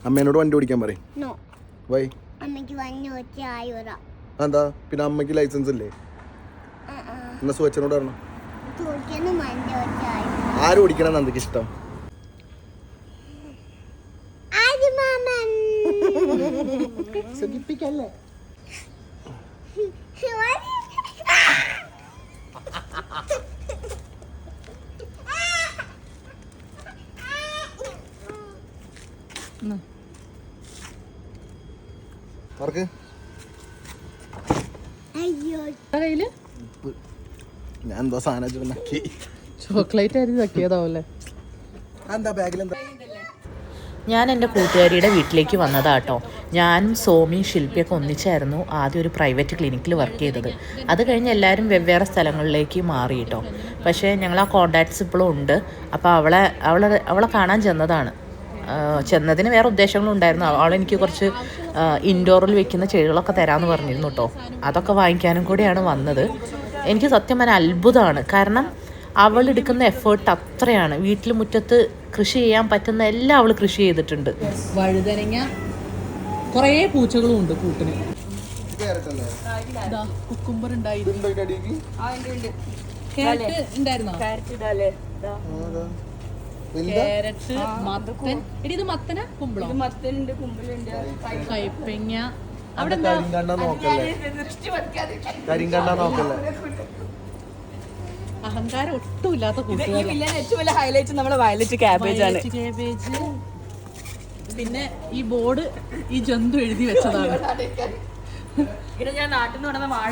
അമ്മേനോട് വണ്ടി ഓടിക്കാൻ പറയും. വൈ എന്താ പിന്നെ അമ്മയ്ക്ക് ലൈസൻസ് ഇല്ലേ? എന്നാ സുവച്ചനോട് പറഞ്ഞു. ആരും ഓടിക്കണം എന്തൊക്കെ ഇഷ്ടം? സുഖിപ്പിക്കല്ലേ. ഞാൻ എന്തോ സാധനം ചോക്ലേറ്റ് ആയിരുന്നു തക്കിയതാവല്ലേ. എന്താ ബാഗിലെന്താ? ഞാൻ എൻ്റെ കൂട്ടുകാരിയുടെ വീട്ടിലേക്ക് വന്നതാട്ടോ. ഞാനും സോമിയും ശില്പിയൊക്കെ ഒന്നിച്ചായിരുന്നു ആദ്യം ഒരു പ്രൈവറ്റ് ക്ലിനിക്കിൽ വർക്ക് ചെയ്തത്. അത് കഴിഞ്ഞ് എല്ലാവരും വെവ്വേറെ സ്ഥലങ്ങളിലേക്ക് മാറി കേട്ടോ. പക്ഷേ ഞങ്ങൾ ആ കോണ്ടാക്ട്സ് ഇപ്പോഴും ഉണ്ട്. അപ്പോൾ അവളെ കാണാൻ ചെന്നതാണ്. ചെന്നതിന് വേറെ ഉദ്ദേശങ്ങളും ഉണ്ടായിരുന്നു. അവളെനിക്ക് കുറച്ച് ഇൻഡോറിൽ വെക്കുന്ന ചെടികളൊക്കെ തരാമെന്ന് പറഞ്ഞിരുന്നു കേട്ടോ. അതൊക്കെ വാങ്ങിക്കാനും കൂടിയാണ് വന്നത്. എനിക്ക് സത്യം പറഞ്ഞാൽ അത്ഭുതമാണ്. കാരണം അവൾ എടുക്കുന്ന എഫേർട്ട് അത്രയാണ്. വീട്ടിൽ മുറ്റത്ത് കൃഷി ചെയ്യാൻ പറ്റുന്ന എല്ലാം അവൾ കൃഷി ചെയ്തിട്ടുണ്ട്. വഴുതനങ്ങ, കുറേ പൂച്ചകളും ഉണ്ട് കൂട്ടിന്. കുക്കുംബർ ഉണ്ടായിരുന്നു. ക്യാരറ്റ്, മത്തൻ. ഇത് മത്തനാ കുമ്പളോ? കൈപ്പങ്ങ. അവിടെ അഹങ്കാരം ഒട്ടുമില്ലാത്ത ഹൈലൈറ്റ് നമ്മുടെ വയലറ്റ് ക്യാബേജ് ആണ്. പിന്നെ ഈ ബോർഡ് ഈ ജന്തു എഴുതി വെച്ചതാണ്. ഞാൻ നാട്ടിൽ നിന്ന് നടന്ന വാഴ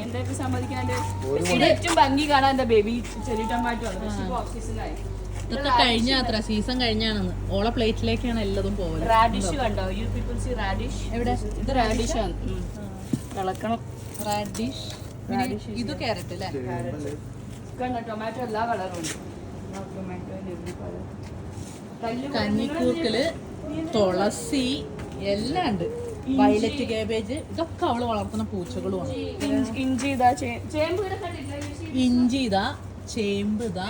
എന്തൊക്കെ സമ്മതിക്കാണ്ട് ഏറ്റവും ഭംഗി കാണാൻ എന്റെ ബേബി ചെറിയ ടൊമാറ്റോ ആണ്. ഇതൊക്കെ കഴിഞ്ഞ അത്ര സീസൺ കഴിഞ്ഞാണെന്ന്. ഓളെ പ്ലേറ്റിലേക്കാണ് എല്ലതും പോകുന്നത്. റാഡിഷ് കണ്ടോ? You people see radish. എവിടെ? ഇത് റാഡിഷ് ആണ്. കളക്കണം. റാഡിഷ്. ഇത് ക്യാരറ്റ് അല്ലേ? ടൊമാറ്റോ എല്ലാ കളറും ഉണ്ട്. കഞ്ഞിക്കൂർക്കല്, തുളസി എല്ലാം ഉണ്ട്. Violet cabbage. ഇതൊക്കെ അവള് വളർത്തുന്ന പൂച്ചകളുമാണ്. ഇഞ്ചി ഇതാ, ഇഞ്ചി ഇതാ, ചേമ്പ് ഇതാ,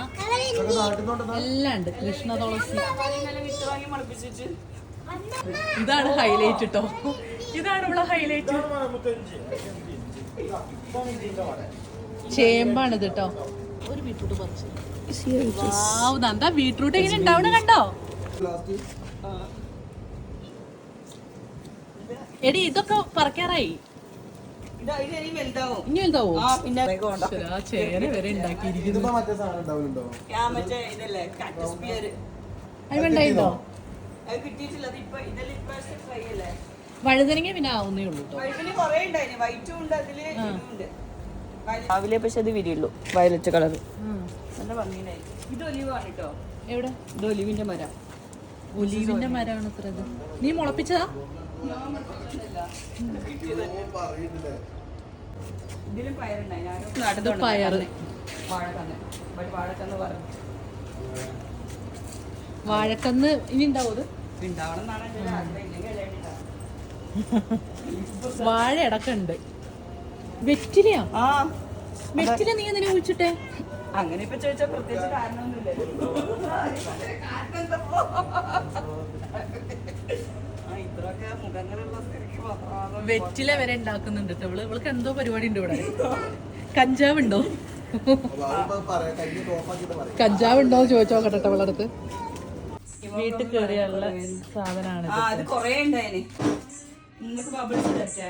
എല്ലാം ഉണ്ട്. കൃഷ്ണ തുളസി. ഇതാണ് ഹൈലൈറ്റ് കേട്ടോ. ഇതാണ് ഇവിടെ ഹൈലൈറ്റ്. ചേമ്പാണിത് കേട്ടോ. ഒരു ബീട്രൂട്ട് പറിച്ചു. എന്താ ബീട്രൂട്ട് എങ്ങനെ ഉണ്ടാവണ കണ്ടോ? എടി ഇതൊക്കെ പറിക്കാറായി. ഇനി വലുതാവോ? ചേന വരെ ഉണ്ടാക്കിയിരിക്കുന്നു. അതിനുണ്ടായിരുന്നോ? വഴുതനങ്ങ പിന്നെ ആവുന്നേ ഉള്ളൂ. രാവിലെ പക്ഷെ അത് വിരിയുള്ളൂ. വയലറ്റ് കളർ നല്ല ഭംഗിയായി. ഇത് ഒലിവാണ് കേട്ടോ. എവിടെ? ഇത് ഒലിവിന്റെ മരം. ഒലിവിന്റെ മരമാണ് അത്ര. നീ മുളപ്പിച്ചതാ? ഇതിലും പയറുണ്ടായി. പയറ്, വാഴക്കന്ന് ഇനി ഉണ്ടാവും. വാഴ ഇടക്കുണ്ട്. വെറ്റിലയാ? വെറ്റില നീ എന്തിനാ കുഴിച്ചിട്ടെ? അങ്ങനെ ഇപ്പൊ ചോദിച്ചാൽ പ്രത്യേകിച്ച് കാരണമൊന്നുമില്ലല്ലോ. ഇത്രയൊക്കെ മുഖങ്ങളുള്ള വെറ്റില വരെ ഉണ്ടാക്കുന്നുണ്ട് കേട്ടോ. ഇവൾക്ക് എന്തോ പരിപാടി ഉണ്ട് ഇവിടെ. കഞ്ചാവ് ഉണ്ടോ? കഞ്ചാവ് ഉണ്ടോ എന്ന് ചോദിച്ചോ കേട്ടോ അവളുടെ അടുത്ത്. വീട്ടിൽ കയറിയുള്ള സാധനമാണ്. അത് കൊറേ ഉണ്ടായിന്. നിങ്ങൾക്ക് ബബിൾസ് തരട്ടെ?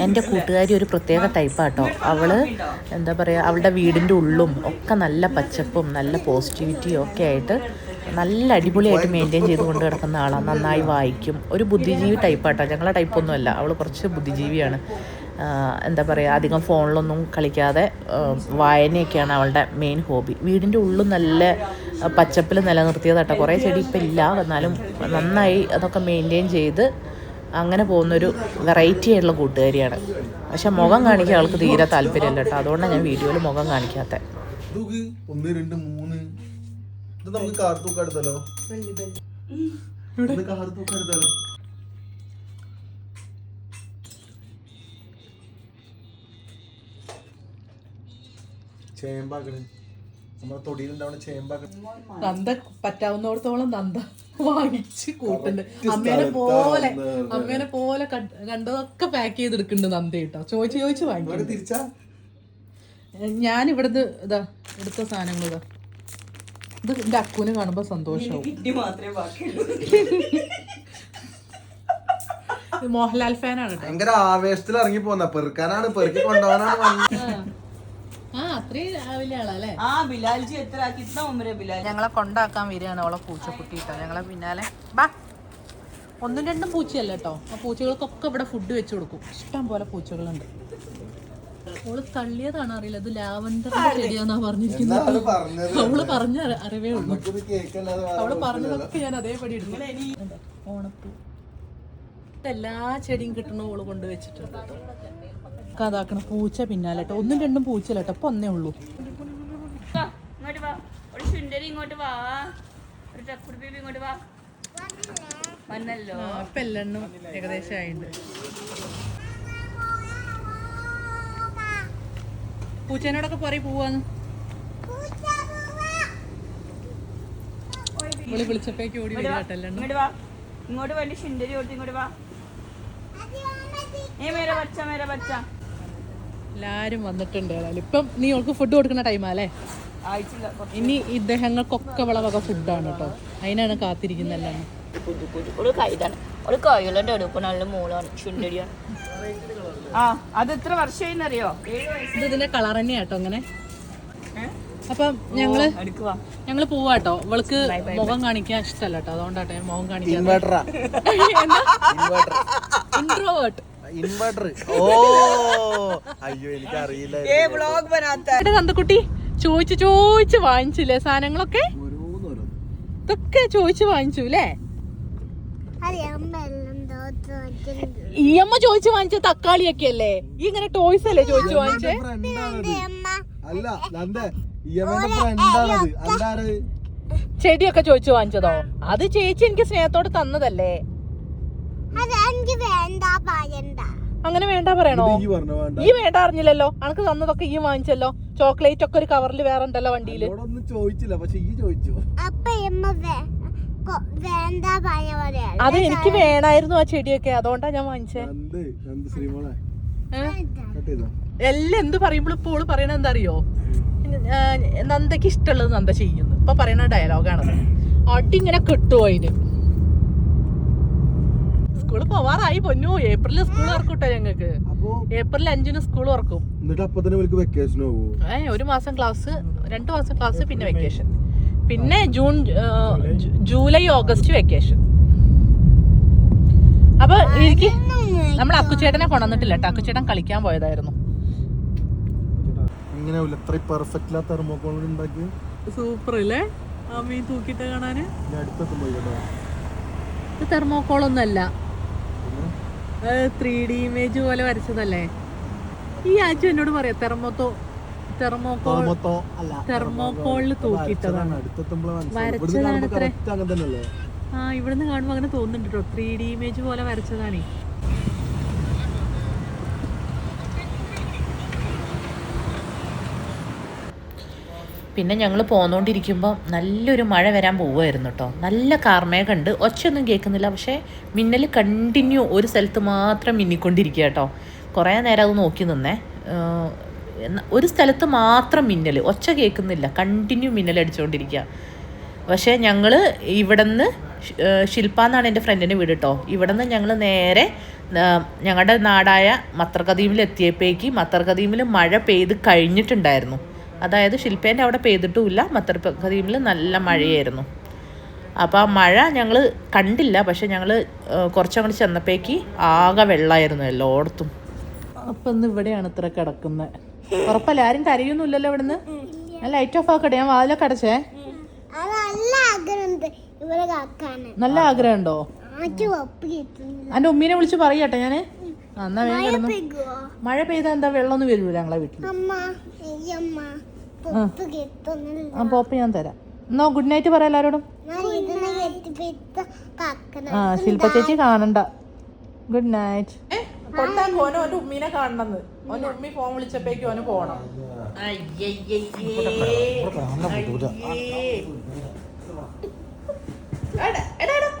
എൻ്റെ കൂട്ടുകാരി ഒരു പ്രത്യേക ടൈപ്പാട്ടോ. അവള് എന്താ പറയുക, അവളുടെ വീടിൻ്റെ ഉള്ളും ഒക്കെ നല്ല പച്ചപ്പും നല്ല പോസിറ്റിവിറ്റിയും ഒക്കെ ആയിട്ട് നല്ല അടിപൊളിയായിട്ട് മെയിൻറ്റെയിൻ ചെയ്ത് കൊണ്ട് കിടക്കുന്ന ആളാണ്. നന്നായി വായിക്കും. ഒരു ബുദ്ധിജീവി ടൈപ്പാട്ടോ. ഞങ്ങളെ ടൈപ്പൊന്നുമല്ല. അവൾ കുറച്ച് ബുദ്ധിജീവിയാണ്. എന്താ പറയുക, അധികം ഫോണിലൊന്നും കളിക്കാതെ വായനയൊക്കെയാണ് അവളുടെ മെയിൻ ഹോബി. വീടിൻ്റെ ഉള്ളും നല്ല പച്ചപ്പിൽ നിലനിർത്തിയതാട്ടോ. കുറേ ചെടി ഇപ്പം ഇല്ല, എന്നാലും നന്നായി അതൊക്കെ മെയിൻറ്റെയിൻ ചെയ്ത് അങ്ങനെ പോകുന്നൊരു വെറൈറ്റി ആയിട്ടുള്ള കൂട്ടുകാരിയാണ്. പക്ഷെ മുഖം കാണിക്കാൻ അവൾക്ക് തീരെ താല്പര്യമില്ല കേട്ടോ. അതുകൊണ്ടാണ് ഞാൻ വീഡിയോയിൽ മുഖം കാണിക്കാത്തത്. 1 2 3 ഇത് നമുക്ക് കാർ തൂക്കം എടുത്തല്ലോ. കാർ തൂക്കം എടുത്തല്ലോ. ചേമ്പാക്കണ് നമ്മളെ തൊടിയിലുണ്ടാവണ ചേമ്പാക്കണ്. നന്ദ പറ്റാവുന്നിടത്തോളം നന്ദ വാങ്ങിച്ച് കൂട്ടുണ്ട്. അമ്മേനെ പോലെ കണ്ടതൊക്കെ പാക്ക് ചെയ്തെടുക്കുന്നുണ്ട് നന്ദ കേട്ടോ. ചോദിച്ച് വാങ്ങിക്കും. തിരിച്ചാ ഞാൻ ഇവിടുന്ന് ഇതാ എടുത്ത സാധനങ്ങൾ ഇതാ. ഇത് എന്റെ അക്കുവിനെ കാണുമ്പോ സന്തോഷവും. മോഹൻലാൽ ഫാനാണ് കേട്ടോ. ഭയങ്കര ആവേശത്തിൽ ഇറങ്ങി പോന്ന പെറുക്കാനാണ്, പെറുക്കി കൊണ്ടുപോകാനാണ്. അത്രയും വലിയ ആളല്ലേ. ഞങ്ങളെ കൊണ്ടാക്കാൻ വരികയാണ് അവളെ പൂച്ചക്കുട്ടി കേട്ടോ. ഞങ്ങളെ പിന്നാലെ ബാ. 1-2 പൂച്ചയല്ല കേട്ടോ. ആ പൂച്ചകൾക്കൊക്കെ ഇവിടെ ഫുഡ് വെച്ച് കൊടുക്കും. ഇഷ്ടം പോലെ പൂച്ചകളുണ്ട്. അവള് തള്ളിയതാണ് അറിയില്ല. ഇത് ലാവൻഡറിന്റെ ചെടിയാന്നാ പറഞ്ഞിരിക്കുന്നത്. അവള് പറഞ്ഞ അറിവേ ഉള്ളൂ. അവള് പറഞ്ഞതൊക്കെ ഞാൻ അതേപടി എടുക്കും. ഓണപ്പൂ എല്ലാ ചെടിയും കിട്ടണ ഓള് കൊണ്ടുവച്ചിട്ടുണ്ട് കേട്ടോ. അതാക്കണ പൂച്ച പിന്നാലെ കേട്ടോ. 1-2 പൂച്ചല്ല കേട്ടോ. ഇപ്പൊ ഒന്നേ ഉള്ളൂ. ഇപ്പൊ എല്ലെണ്ണും ഏകദേശം ആയിട്ടുണ്ട്. പൂച്ചേനോടൊക്കെ പറയും പോവാന്ന്. വിളിച്ചപ്പോഴേക്ക് ഓടി വരിക കേട്ടോ. എല്ലെണ്ണ ഇങ്ങോട്ട് വേണ്ടി ശുണ്ടരി കൊടുത്ത് ഇങ്ങോട്ട് വാ. എല്ലാരും വന്നിട്ടുണ്ട്. ഇപ്പം നീ ഓൾക്ക് ഫുഡ് കൊടുക്കുന്ന ടൈമാല്ലേ. ഇനി ഇദ്ദേഹങ്ങൾക്കൊക്കെ അവളെ വക ഫുഡാണ് കേട്ടോ. അതിനാണ് കാത്തിരിക്കുന്നല്ലേ. അത് എത്ര വർഷമായിന്നറിയോ? ഇത് ഇതിന്റെ കളർ തന്നെയാ കേട്ടോ അങ്ങനെ. അപ്പം ഞങ്ങള് പോവാട്ടോ. ഇവൾക്ക് മുഖം കാണിക്കാൻ ഇഷ്ടല്ല കേട്ടോ. അതുകൊണ്ടാട്ടെ മുഖം കാണിക്കാൻ. ഇൻട്രോവേർട്ട്. നന്ദക്കുട്ടി ചോദിച്ച് വാങ്ങിച്ചില്ലേ സാധനങ്ങളൊക്കെ? ഇതൊക്കെ ചോദിച്ച് വാങ്ങിച്ചു അല്ലേ? ഈ അമ്മ ചോദിച്ചു വാങ്ങിച്ച തക്കാളിയൊക്കെ അല്ലേ? ഈ ഇങ്ങനെ ടോയ്സ് അല്ലേ ചോദിച്ചു വാങ്ങിച്ചേ? ചെടിയൊക്കെ ചോദിച്ചു വാങ്ങിച്ചതോ? അത് ചേച്ചി എനിക്ക് സ്നേഹത്തോട് തന്നതല്ലേ. അങ്ങനെ വേണ്ട പറയണോ? ഈ വേണ്ട അറിഞ്ഞില്ലല്ലോ. അനക്ക് തന്നതൊക്കെ ഈ വാങ്ങിച്ചല്ലോ. ചോക്ലേറ്റ് ഒക്കെ ഒരു കവറിൽ വേറെ ഉണ്ടല്ലോ വണ്ടിയില്. അത് എനിക്ക് വേണായിരുന്നു ആ ചെടിയൊക്കെ. അതുകൊണ്ടാ ഞാൻ വാങ്ങിച്ചേ. എല്ലാം എന്ത് പറയുമ്പോഴും ഇപ്പോൾ പറയണ എന്താ അറിയോ? നന്ദക്ക് ഇഷ്ടമുള്ളത് നന്ദ ചെയ്യുന്നു. ഇപ്പൊ പറയണ ഡയലോഗാണത്. അടി ഇങ്ങനെ കിട്ടുമോ അതിന്? സ്കൂള് പോവാറായി പൊന്നു. ഏപ്രിലിൽ സ്കൂൾ തുറക്കൂട്ടോ ഞങ്ങക്ക്. ഏപ്രിൽ 5 സ്കൂൾ തുറക്കും. 1 മാസം ക്ലാസ്, 2 മാസം ക്ലാസ്, പിന്നെ വെക്കേഷൻ. പിന്നെ ജൂലൈ ഓഗസ്റ്റ് വെക്കേഷൻ. അപ്പൊ എനിക്ക് നമ്മൾ അക്കുച്ചേട്ടനെ കൊണ്ടുവന്നിട്ടില്ല കേട്ടോ. അക്കുച്ചേട്ടൻ കളിക്കാൻ പോയതായിരുന്നു. സൂപ്പർ അല്ലേ അമ്മീ തൂക്കിട്ട് കാണാന്. ഇത് തെർമോക്കോളൊന്നും അല്ല, 3D ഇമേജ് പോലെ വരച്ചതല്ലേ. ഈ ആഴ്ച എന്നോട് പറയാ തെർമോക്കോളിൽ തൂക്കിയിട്ടതാണ്, വരച്ചതാണ് അത്ര. ആ ഇവിടുന്ന് കാണുമ്പോ അങ്ങനെ തോന്നുന്നുണ്ട് കേട്ടോ. 3D ഇമേജ് പോലെ വരച്ചതാണ്. പിന്നെ ഞങ്ങൾ പോന്നുകൊണ്ടിരിക്കുമ്പോൾ നല്ലൊരു മഴ വരാൻ പോവുമായിരുന്നു കേട്ടോ. നല്ല കാർമേഘമുണ്ട്, ഒച്ചയൊന്നും കേൾക്കുന്നില്ല. പക്ഷേ മിന്നൽ കണ്ടിന്യൂ ഒരു സ്ഥലത്ത് മാത്രം മിന്നിക്കൊണ്ടിരിക്കുക കേട്ടോ. കുറേ നേരം അത് നോക്കി നിന്നേ. ഒരു സ്ഥലത്ത് മാത്രം മിന്നൽ, ഒച്ച കേൾക്കുന്നില്ല, കണ്ടിന്യൂ മിന്നലടിച്ചുകൊണ്ടിരിക്കുക. പക്ഷേ ഞങ്ങൾ ഇവിടെ നിന്ന് ശില്പ എന്നാണ് എൻ്റെ ഫ്രണ്ടിൻ്റെ വീട് കേട്ടോ. ഇവിടെ നിന്ന് ഞങ്ങൾ നേരെ ഞങ്ങളുടെ നാടായ മത്തർകദീമിൽ എത്തിയപ്പോഴേക്ക് മത്തർകദീമിൽ മഴ പെയ്ത് കഴിഞ്ഞിട്ടുണ്ടായിരുന്നു. അതായത് ശില്പേൻ്റെ അവിടെ പെയ്തിട്ടുമില്ല, മത്തർകദീമിൽ നല്ല മഴയായിരുന്നു. അപ്പോൾ ആ മഴ ഞങ്ങൾ കണ്ടില്ല. പക്ഷെ ഞങ്ങൾ കുറച്ചങ്ങോട്ട് ചെന്നപ്പോഴേക്ക് ആകെ വെള്ളമായിരുന്നു എല്ലായിടത്തും. അപ്പം ഇന്ന് ഇവിടെയാണ് ഇത്ര കിടക്കുന്നത്. ഉറപ്പല്ല, ആരും കരയൊന്നുമില്ലല്ലോ ഇവിടുന്ന്. ഞാൻ ലൈറ്റ് ഓഫ് ആക്കട്ടെ, ഞാൻ വാതിലൊക്കെ അടച്ചേ. നല്ല ആഗ്രഹം ഉണ്ടോ? എൻ്റെ ഉമ്മീനെ വിളിച്ച് പറയട്ടെ ഞാന്. എന്നാ വേഗം കിടന്നു. മഴ പെയ്താ എന്താ വെള്ളമൊന്നും വരൂല ഞങ്ങളെ വീട്ടിൽ. ആ പോപ്പ് ഞാൻ തരാം. എന്നാ ഗുഡ് നൈറ്റ് പറയാം എല്ലാരോടും. ആ ശില്പ ചേച്ചി കാണണ്ട. Good night. കൊണ്ടാക്കും ഓനോ ഓന്റെ ഉമ്മീനെ കാണണമെന്ന്. ഓന്റെ ഉമ്മി ഫോൺ വിളിച്ചപ്പോഴേക്കും ഓന് പോണം.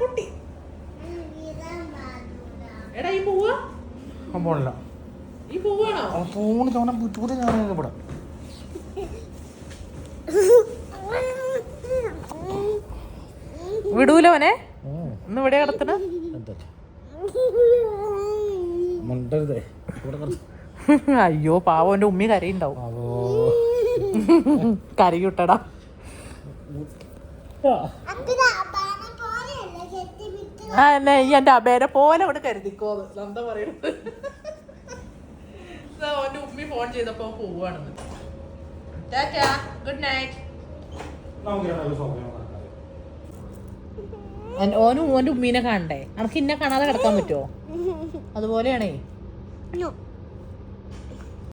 കുട്ടി എടാ ഈ പോവാ പോണില്ല ഈ പോവാണോ? ഫോണ് ചോന ബുദ്ധിമുട്ട് ഞാൻ ഇവിടെ വിടൂല ഓനെ ഇന്ന് ഇവിടെ കിടത്തണ. അയ്യോ പാവം എന്റെ ഉമ്മി കരയുണ്ടാവും. കരയൂട്ടടാ. ആ എന്നെ ഈ എന്റെ അബേനെ പോലെ അവിടെ കരുതിക്കോന്ന് എന്താ പറയുന്നത്. ഓന്റെ ഉമ്മി ഫോൺ ചെയ്തപ്പോ പോവാണെന്ന്. Good night. ഓനും ഓന്റെ ഉമ്മീനെ കാണണ്ടേ? നമുക്ക് ഇന്നെ കാണാതെ കിടക്കാൻ പറ്റുമോ? അതുപോലെയാണേ.